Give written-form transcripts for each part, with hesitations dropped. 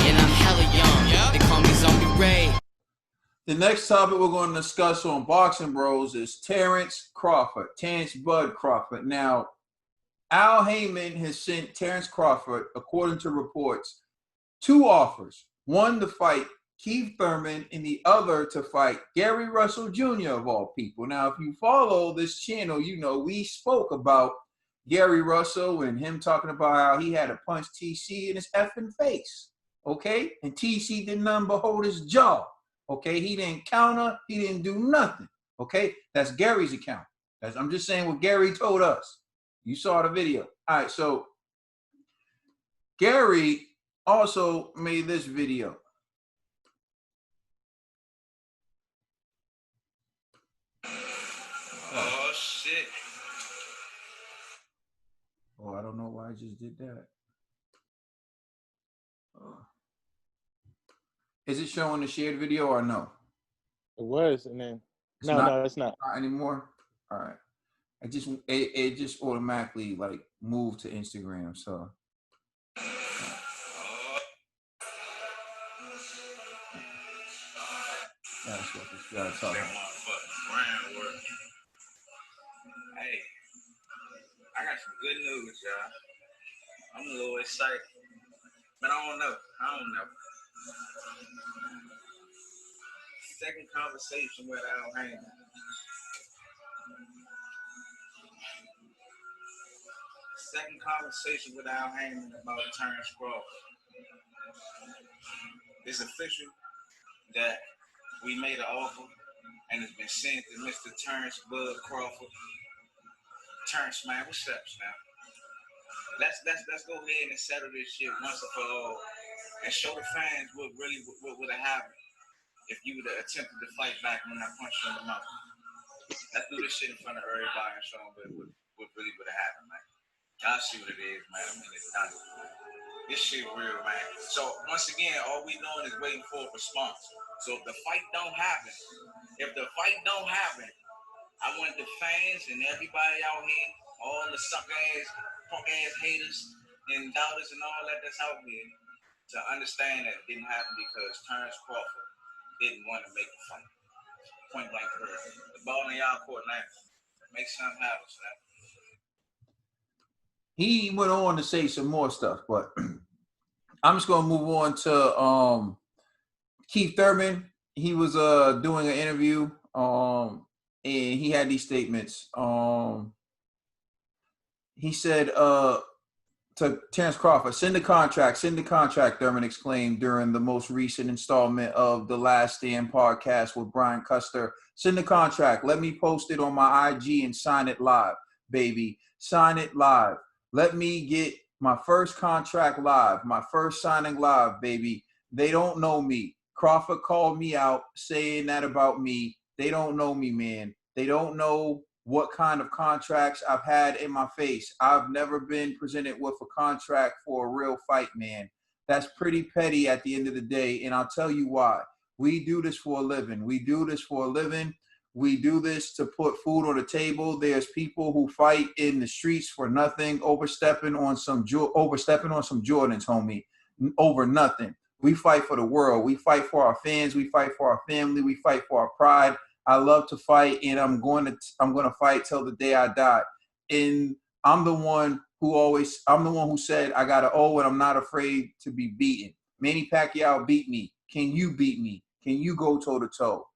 And I'm hella young. They call me Zombie Ray. The next topic we're going to discuss on Boxing Bros is Terence Crawford, Terence Bud Crawford. Now, Al Heyman has sent Terence Crawford, according to reports, two offers. One to fight Keith Thurman and the other to fight Gary Russell Jr. of all people. Now, if you follow this channel, you know we spoke about Gary Russell and him talking about how he had to punch TC in his effing face, okay? And TC did nothing but hold his jaw, okay? He didn't counter. He didn't do nothing, okay? That's Gary's account. I'm just saying what Gary told us. You saw the video. All right, so Gary also made this video. Oh, shit. Oh, I don't know why I just did that. Is it showing the shared video or no? It was, and then It's no, it's not. Not anymore. All right. It just automatically like moved to Instagram. So that's what this guy talking about. Hey, I got some good news, y'all. I'm a little excited, but I don't know. Second conversation with Al Heyman. Second conversation with Al Heyman about Terence Crawford. It's official that we made an offer and it's been sent to Mr. Terence Bud Crawford. Terence, man, what's up, man? Let's go ahead and settle this shit once and for all and show the fans what would have happened if you would have attempted to fight back when I punched you in the mouth. Let's do this shit in front of everybody and show them what really would have happened, man. Y'all see what it is, man. I mean, it's done. This shit real, man. So once again, all we doing is waiting for a response. So if the fight don't happen, I want the fans and everybody out here, all the suck-ass, punk-ass haters and doubters and all that that's out here, to understand that it didn't happen because Terence Crawford didn't want to make the fight. Point blank period. The ball in y'all court now. Make something happen, man. He went on to say some more stuff, but I'm just gonna move on to Keith Thurman. He was doing an interview, and he had these statements. He said to Terence Crawford, send the contract, Thurman exclaimed during the most recent installment of the Last Stand podcast with Brian Custer. Send the contract. Let me post it on my IG and sign it live, baby. Sign it live. Let me get my first contract live, my first signing live, baby. They don't know me. Crawford called me out saying that about me. They don't know me, man. They don't know what kind of contracts I've had in my face. I've never been presented with a contract for a real fight, man. That's pretty petty at the end of the day, and I'll tell you why. We do this for a living. We do this to put food on the table. There's people who fight in the streets for nothing, overstepping on some Jordans, homie, over nothing. We fight for the world. We fight for our fans. We fight for our family. We fight for our pride. I love to fight, and I'm going to fight till the day I die. And I'm the one who said I got to owe, and I'm not afraid to be beaten. Manny Pacquiao beat me. Can you beat me? Can you go toe to toe?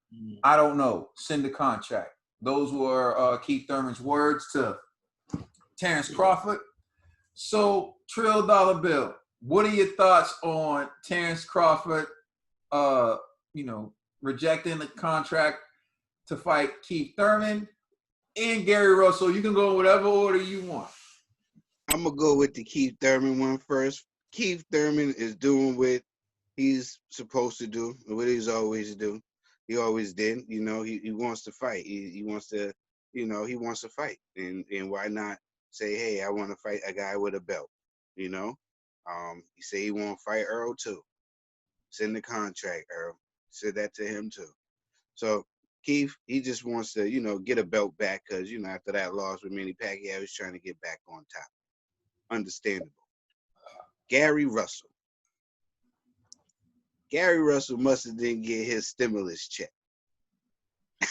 I don't know. Send the contract. Those were Keith Thurman's words to Terence Crawford. So, Trill Dollar Bill, what are your thoughts on Terence Crawford, rejecting the contract to fight Keith Thurman and Gary Russell? You can go in whatever order you want. I'm going to go with the Keith Thurman one first. Keith Thurman is doing what he's supposed to do, what he's always do. He always did. He wants to fight. He wants to, he wants to fight. And why not say, hey, I want to fight a guy with a belt, He said he want to fight Earl too. Send the contract, Earl. Said that to him too. So Keith, he just wants to, get a belt back because, after that loss with Manny Pacquiao, he's trying to get back on top. Understandable. Gary Russell. Gary Russell must have didn't get his stimulus check.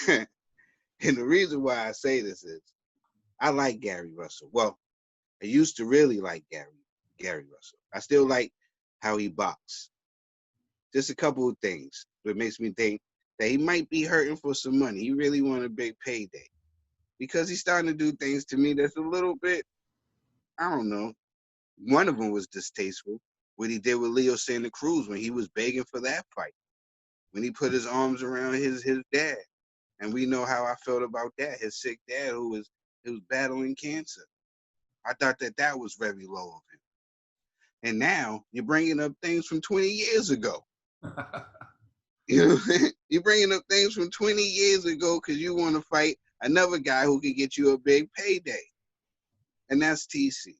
And the reason why I say this is I like Gary Russell. Well, I used to really like Gary Russell. I still like how he boxed. Just a couple of things that makes me think that he might be hurting for some money. He really want a big payday because he's starting to do things to me that's a little bit, I don't know. One of them was distasteful. What he did with Leo Santa Cruz when he was begging for that fight, when he put his arms around his dad. And we know how I felt about that, his sick dad who was battling cancer. I thought that was very low of him. And now you're bringing up things from 20 years ago. You know, you're bringing up things from 20 years ago because you want to fight another guy who can get you a big payday. And that's TC.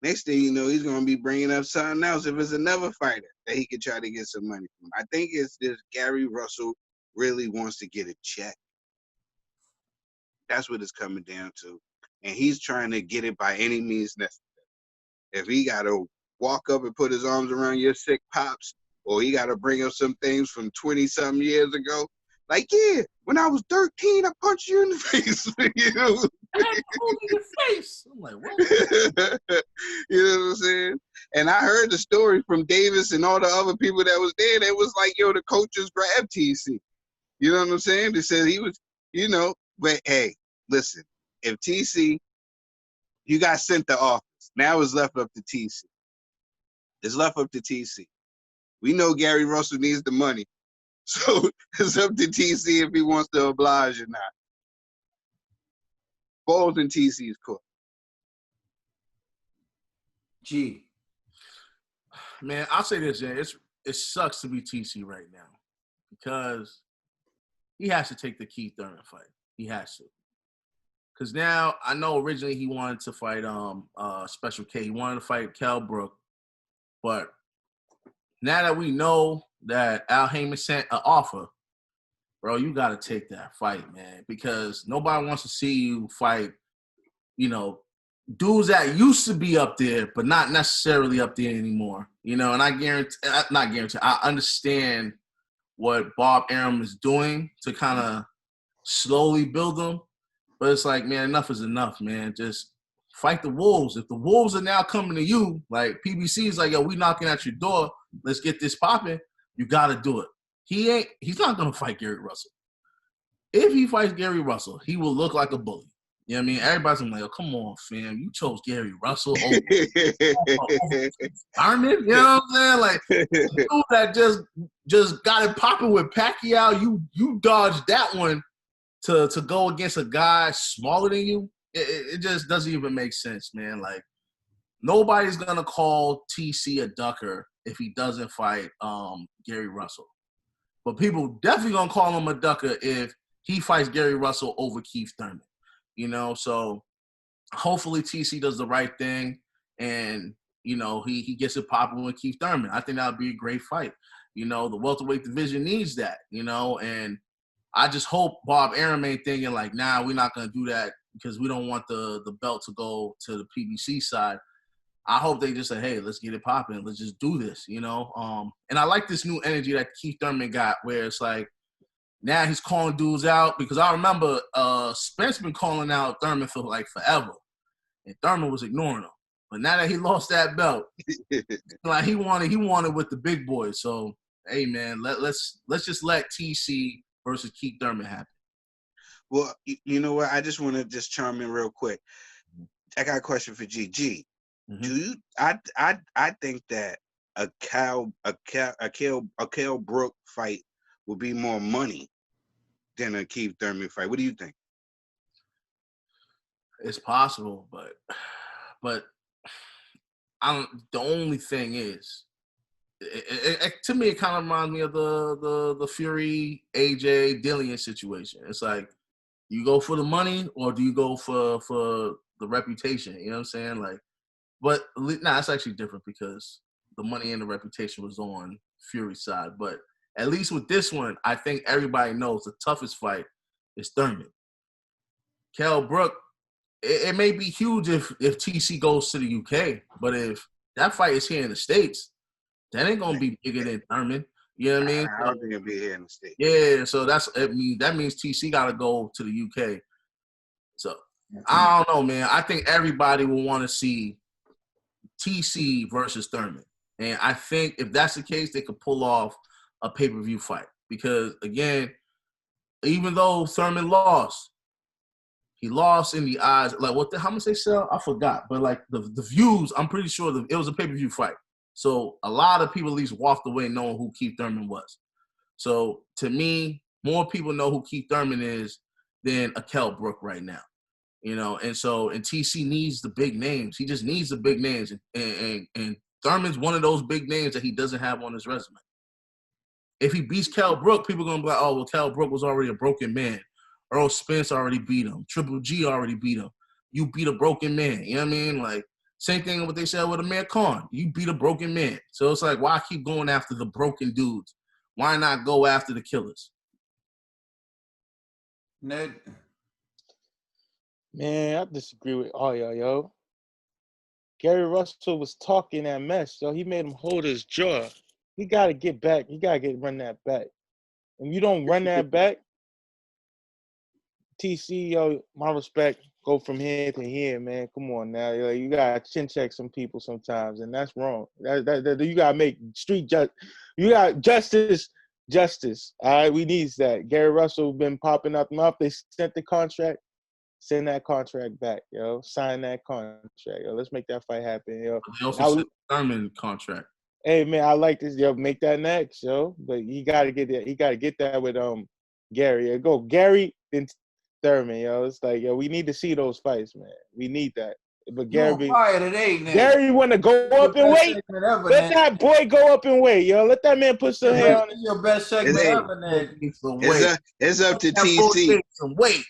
Next thing you know, he's going to be bringing up something else if it's another fighter that he could try to get some money from. I think it's this Gary Russell really wants to get a check. That's what it's coming down to. And he's trying to get it by any means necessary. If he got to walk up and put his arms around your sick pops, or he got to bring up some things from 20-something years ago, like, yeah, when I was 13, I punched you in the face. You know? I pulled in the face. I'm like, what? You know what I'm saying? And I heard the story from Davis and all the other people that was there. They was like, yo, the coaches grabbed TC. You know what I'm saying? They said he was, you know, but hey, listen, if TC, you got sent to office. Now it's left up to TC. It's left up to TC. We know Gary Russell needs the money. So it's up to TC if he wants to oblige or not. Ball's in TC's court. G. Man, I'll say this, man. It sucks to be TC right now because he has to take the Keith Thurman fight. He has to. Because now I know originally he wanted to fight Special K. He wanted to fight Kell Brook. But now that we know that Al Heyman sent an offer, bro, you got to take that fight, man. Because nobody wants to see you fight, you know, dudes that used to be up there, but not necessarily up there anymore. You know, and I understand what Bob Arum is doing to kind of slowly build them. But it's like, man, enough is enough, man. Just fight the Wolves. If the Wolves are now coming to you, like PBC is like, yo, we knocking at your door. Let's get this popping. You got to do it. He's not going to fight Gary Russell. If he fights Gary Russell, he will look like a bully. You know what I mean? Everybody's gonna be like, oh, come on, fam. You chose Gary Russell over Thurman. You know what I'm saying? Like, the dude that just got it popping with Pacquiao, you dodged that one to go against a guy smaller than you. It just doesn't even make sense, man. Like, nobody's going to call TC a ducker if he doesn't fight Gary Russell. But people definitely going to call him a ducker if he fights Gary Russell over Keith Thurman. You know, so hopefully TC does the right thing and, you know, he gets it popping with Keith Thurman. I think that would be a great fight. You know, the welterweight division needs that, you know, and I just hope Bob Arum ain't thinking like, nah, we're not going to do that because we don't want the belt to go to the PBC side. I hope they just say, hey, let's get it popping. Let's just do this, you know. And I like this new energy that Keith Thurman got where it's like, now he's calling dudes out because I remember Spence been calling out Thurman for like forever, and Thurman was ignoring him. But now that he lost that belt, like he wanted with the big boys. So hey man, let's just let TC versus Keith Thurman happen. Well, you know what? I just want to just chime in real quick. I got a question for GG. Mm-hmm. Do you? I think that a Kell Brook fight would be more money than a Keith Thurman fight. What do you think? It's possible, but I don't. The only thing is, to me, it kind of reminds me of the Fury AJ Dillian situation. It's like, you go for the money or do you go for the reputation? You know what I'm saying? Like, but it's actually different because the money and the reputation was on Fury's side, but. At least with this one, I think everybody knows the toughest fight is Thurman. Kell Brook, it may be huge if TC goes to the UK, but if that fight is here in the States, that ain't gonna be bigger than Thurman. You know what I mean? I don't think it'll be here in the States. Yeah, so that means TC got to go to the UK. So I don't know, man. I think everybody will want to see TC versus Thurman, and I think if that's the case, they could pull off a pay-per-view fight because again, even though Thurman lost, he lost in the eyes. Like how much they sell? I forgot, but like the views, I'm pretty sure it was a pay-per-view fight. So a lot of people at least walked away knowing who Keith Thurman was. So to me, more people know who Keith Thurman is than Kell Brook right now, you know. And TC needs the big names. He just needs the big names, and Thurman's one of those big names that he doesn't have on his resume. If he beats Kell Brook, people are gonna be like, "Oh, well, Kell Brook was already a broken man. Earl Spence already beat him. Triple G already beat him. You beat a broken man." You know what I mean? Like same thing what they said with Amir Khan. You beat a broken man. So it's like, why keep going after the broken dudes? Why not go after the killers? Ned? Man, I disagree with all y'all, yo. Gary Russell was talking that mess, so he made him hold his jaw. He got to get back. He got to run that back. And you don't run that back, TC, yo, my respect, go from here to here, man. Come on now. You got to chin check some people sometimes, and that's wrong. That you got to make street justice. You got justice. All right, we need that. Gary Russell been popping up. They sent the contract. Send that contract back, yo. Sign that contract, yo. Let's make that fight happen, yo. They also sent the Thurman contract. Hey, man, I like this, yo. Make that next, yo. But he got to get that. He got to get that with Gary. Go Gary and Thurman, yo. It's like, yo, we need to see those fights, man. We need that. But Gary, Gary want to go up and wait. Let that boy go up and wait, yo. Let that man put some hair on his. Your best segment ever, Ned. It's up to TC. Wait.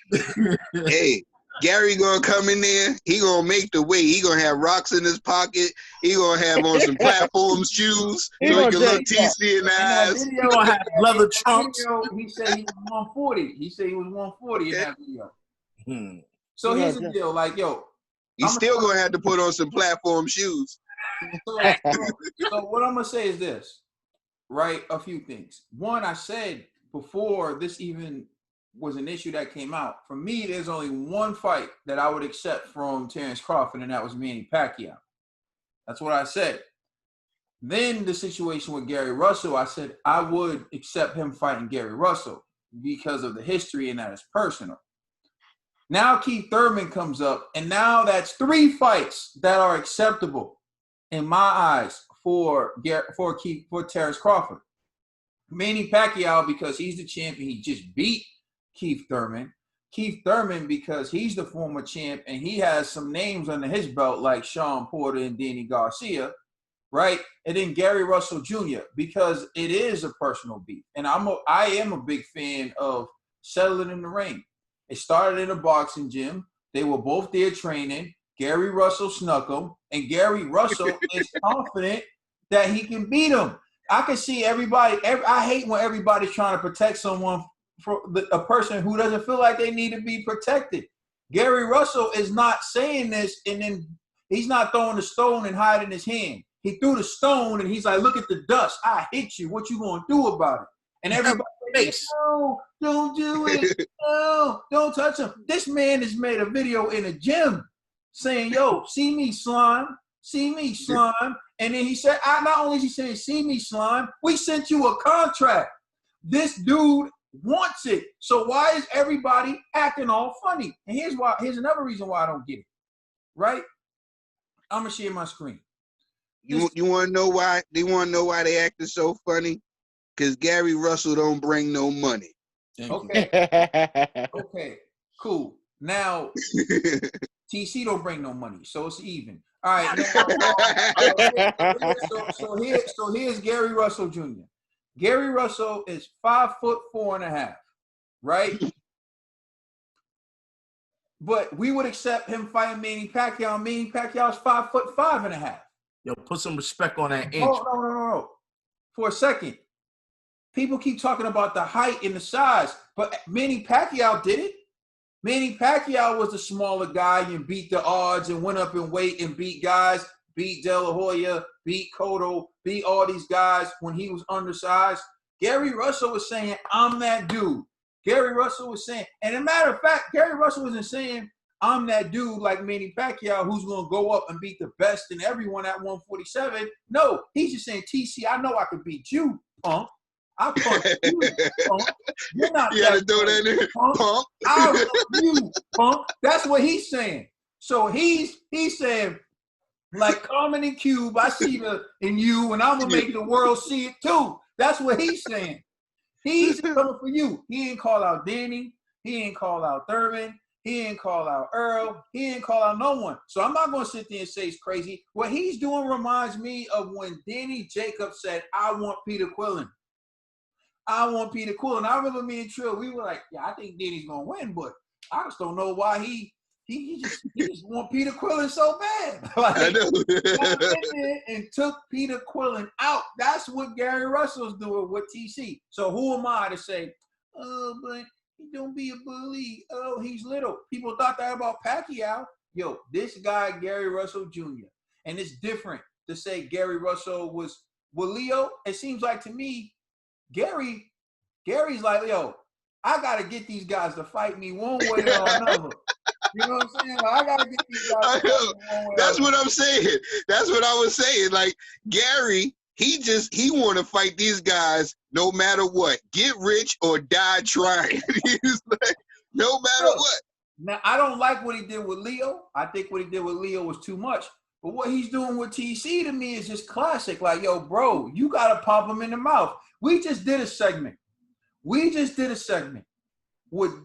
Hey, Gary gonna come in there. He gonna make the weight. He gonna have rocks in his pocket. He gonna have on some platform shoes so he can look TC in the eyes. He gonna have leather trunks. He said he was 140. He said he was 140 in that video. So here's the deal, like, yo. You still gonna have to put on some platform shoes. So what I'm gonna say is this, right? A few things. One, I said before this even was an issue that came out. For me, there's only one fight that I would accept from Terence Crawford, and that was Manny Pacquiao. That's what I said. Then the situation with Gary Russell, I said I would accept him fighting Gary Russell because of the history, and that is personal. Now Keith Thurman comes up, and now that's 3 fights that are acceptable in my eyes for Terence Crawford. Manny Pacquiao because he's the champion, he just beat Keith Thurman. Keith Thurman because he's the former champ and he has some names under his belt like Sean Porter and Danny Garcia, right? And then Gary Russell Jr. because it is a personal beef, and I am a big fan of settling in the ring. It started in a boxing gym. They were both there training. Gary Russell snuck him, and Gary Russell is confident that he can beat him. I can see everybody. I hate when everybody's trying to protect someone, a person who doesn't feel like they need to be protected. Gary Russell is not saying this, and then he's not throwing the stone and hiding his hand. He threw the stone, and he's like, "Look at the dust. I hit you. What you gonna do about it?" And everybody. No, don't do it. No, don't touch him. This man has made a video in a gym saying, "Yo, see me, slime. See me, slime." And then he said, not only is he saying, "See me, slime," we sent you a contract. This dude wants it. So why is everybody acting all funny? And here's another reason why I don't get it. Right? I'm gonna share my screen. You want to know why? They want to know why they acting so funny? Because Gary Russell don't bring no money. Okay. Okay, cool. Now, TC don't bring no money, so it's even. All right. So here's Gary Russell Jr. Gary Russell is 5'4.5", right? But we would accept him fighting Manny Pacquiao. Manny Pacquiao's 5'5.5". Yo, put some respect on that inch. Oh, no. For a second. People keep talking about the height and the size, but Manny Pacquiao did it. Manny Pacquiao was the smaller guy and beat the odds and went up in weight and beat guys. beat De La Hoya, beat Cotto, beat all these guys when he was undersized. Gary Russell was saying, I'm that dude. Gary Russell was saying, and as a matter of fact, Gary Russell wasn't saying, I'm that dude like Manny Pacquiao who's going to go up and beat the best in everyone at 147. No, he's just saying, TC, I know I could beat you, punk. I punched you, punk. You're not You gotta throw that in, punk. I'll help you, punk. That's what he's saying. So he's saying, like Carmen and Cube, I see the in you, and I'm gonna make the world see it too. That's what he's saying. He's coming for you. He ain't call out Danny. He ain't call out Thurman. He ain't call out Earl. He ain't call out no one. So I'm not gonna sit there and say it's crazy. What he's doing reminds me of when Danny Jacobs said, "I want Peter Quillen. I want Peter Quillen." I remember me and Trill, we were like, yeah, I think Danny's gonna win, but I just don't know why he just want Peter Quillen so bad. Like, I know. and took Peter Quillen out. That's what Gary Russell's doing with TC. So who am I to say, oh, but he don't be a bully. Oh, he's little. People thought that about Pacquiao. Yo, this guy, Gary Russell Jr. And it's different to say Gary Russell was with Leo. It seems like to me, Gary's like, yo, I got to get these guys to fight me one way or another. You know what I'm saying? Like, I got to get these guys to fight me one way That's or what I'm saying. That's what I was saying. Like, Gary, he want to fight these guys no matter what. Get rich or die trying. He's like, no matter what. Now, I don't like what he did with Leo. I think what he did with Leo was too much. But what he's doing with TC to me is just classic. Like, yo, bro, you got to pop him in the mouth. We just did a segment. With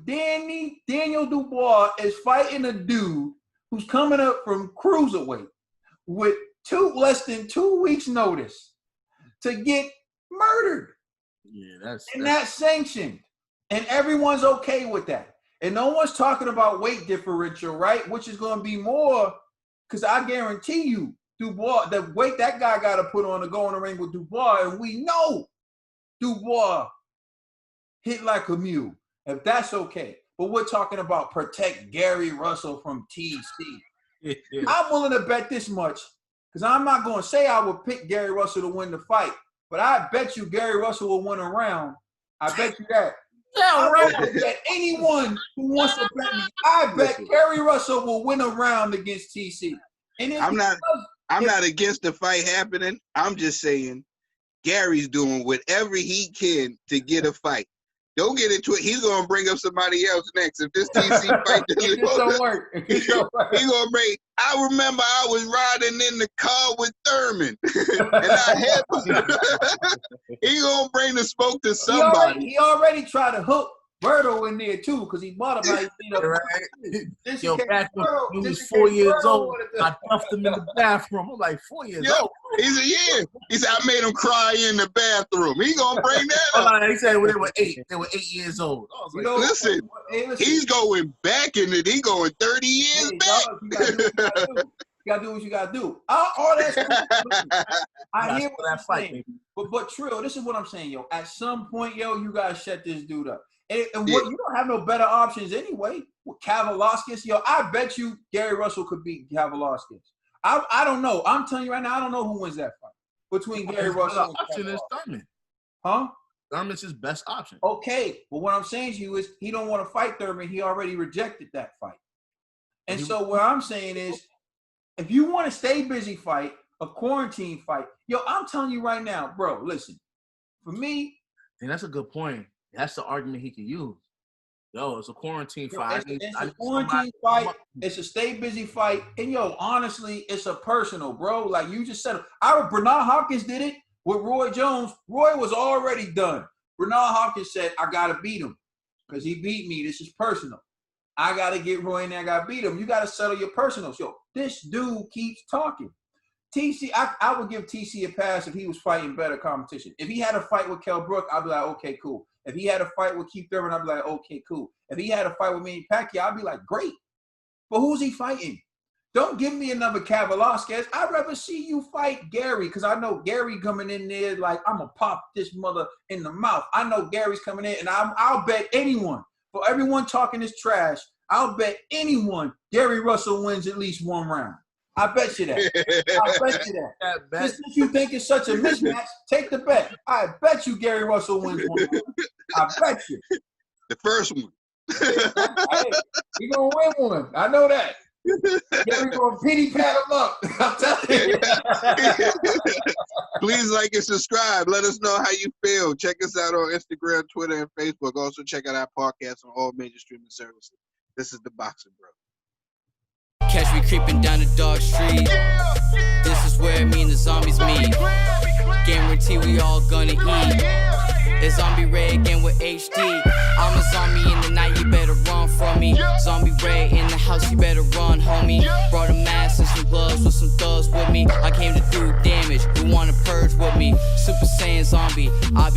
Daniel Dubois is fighting a dude who's coming up from cruiserweight with less than 2 weeks notice to get murdered. Yeah, that's sanctioned. And everyone's okay with that. And no one's talking about weight differential, right? Which is going to be more, because I guarantee you, Dubois, the weight that guy got to put on to go in the ring with Dubois, and we know Dubois hit like a mule, if that's okay. But we're talking about protect Gary Russell from TC. Yeah. I'm willing to bet this much, because I'm not going to say I would pick Gary Russell to win the fight, but I bet you Gary Russell will win a round. I bet you that. Yeah, right. I bet anyone who wants to bet me, I bet Gary Russell will win a round against TC. And I'm not against the fight happening. I'm just saying Gary's doing whatever he can to get a fight. Don't get into it. He's gonna bring up somebody else next. If this TC fight doesn't work, he gonna bring. I remember I was riding in the car with Thurman, and I had. He gonna bring the smoke to somebody. He already tried to hook Berto in there too, because he bought him. Right. Yo, back when he was 4 years old, I duffed him in the bathroom. I'm like, 4 years old. He said, yeah. He said, I made him cry in the bathroom. He gonna bring that up. He said when they were 8. They were 8 years old. I was like, listen, he's going back in it. He going 30 years back. You gotta do what you gotta do. All that's cool. I hear what you're saying. But Trill, this is what I'm saying, yo. At some point, yo, you gotta shut this dude up. And what you don't have no better options anyway. With Kavaliauskas, yo, I bet you Gary Russell could beat Kavaliauskas. I don't know. I'm telling you right now, I don't know who wins that fight between Gary Russell and Kavaliauskas. Thurman. Huh? Thurman's his best option. Okay, but what I'm saying to you is he don't want to fight Thurman. He already rejected that fight. And so what I'm saying is, if you want to stay busy fight, a quarantine fight, yo, I'm telling you right now, bro, listen, for me. And that's a good point. That's the argument he could use. Yo, it's a quarantine fight. It's a quarantine fight. It's a stay busy fight. And yo, honestly, it's a personal, bro. Like you just said, Bernard Hopkins did it with Roy Jones. Roy was already done. Bernard Hopkins said, I got to beat him because he beat me. This is personal. I got to get Roy in there. I got to beat him. You got to settle your personals. Yo, this dude keeps talking. TC, I would give TC a pass if he was fighting better competition. If he had a fight with Kell Brook, I'd be like, okay, cool. If he had a fight with Keith Thurman, I'd be like, okay, cool. If he had a fight with Manny Pacquiao, I'd be like, great. But who's he fighting? Don't give me another Kavaliauskas. I'd rather see you fight Gary, because I know Gary coming in there like, I'm going to pop this mother in the mouth. I know Gary's coming in, and I'll bet anyone, for everyone talking this trash, I'll bet anyone Gary Russell wins at least one round. I bet you that. I bet you that. That bet. Since you think it's such a mismatch, take the bet. I bet you Gary Russell wins one. I bet you. The first one. Hey, he gonna win one. I know that. Gary gonna pity pat him up. I'm telling you. Please like and subscribe. Let us know how you feel. Check us out on Instagram, Twitter, and Facebook. Also, check out our podcast on all major streaming services. This is the Boxing Bro. Catch me creeping down the dark street. This is where me and the zombies meet. Guarantee we all gonna eat. It's Zombie Ray again with HD. I'm a zombie in the night, you better run from me. Zombie Ray in the house, you better run, homie. Brought a mask and some gloves with some thugs with me. I came to do damage, who wanna purge with me? Super Saiyan zombie, I'll be